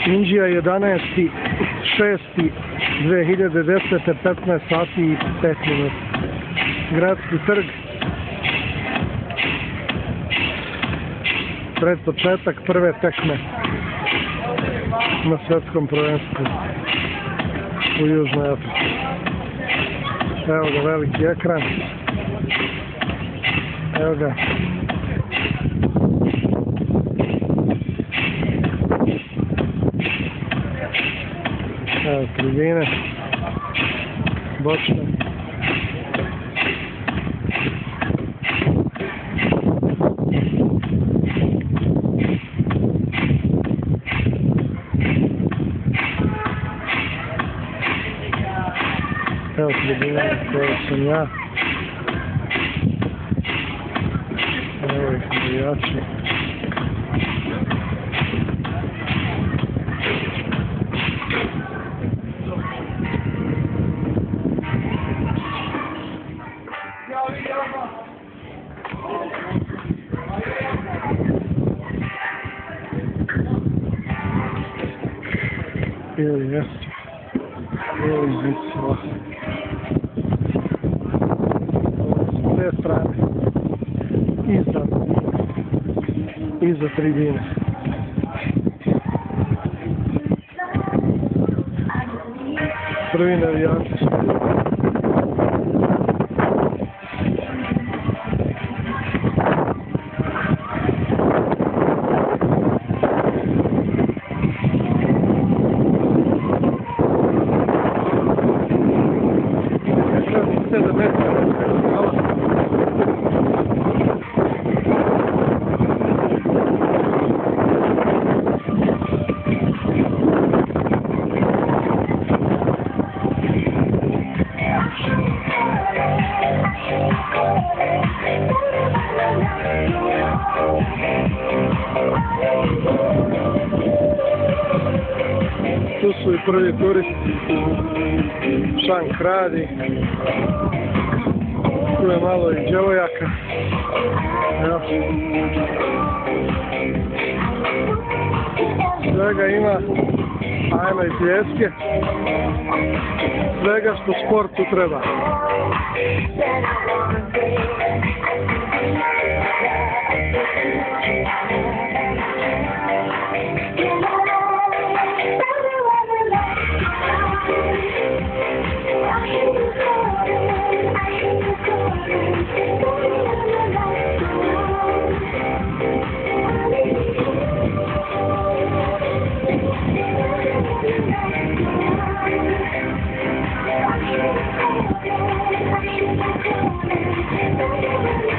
Inđija 11.6.2010. 15 sati i 5 minuta. Gradski trg. Pred početak prve tekme na svjetskom prvenstvu u Južnoj Africi. Evo ga veliki ekran. Evo ga. Evo tribine. Bočne. Evo tribina koja sam ja. Evo ih navijači. Ili jeste. Ili izvisila. S te strane. Iza tribine. Prvi navijači su. Tu su i prvi turisti. Šank radi. Tu je malo i djevojaka. Evo. Svega ima. Ajma i pljeske. Svega što sportu treba. Thank you.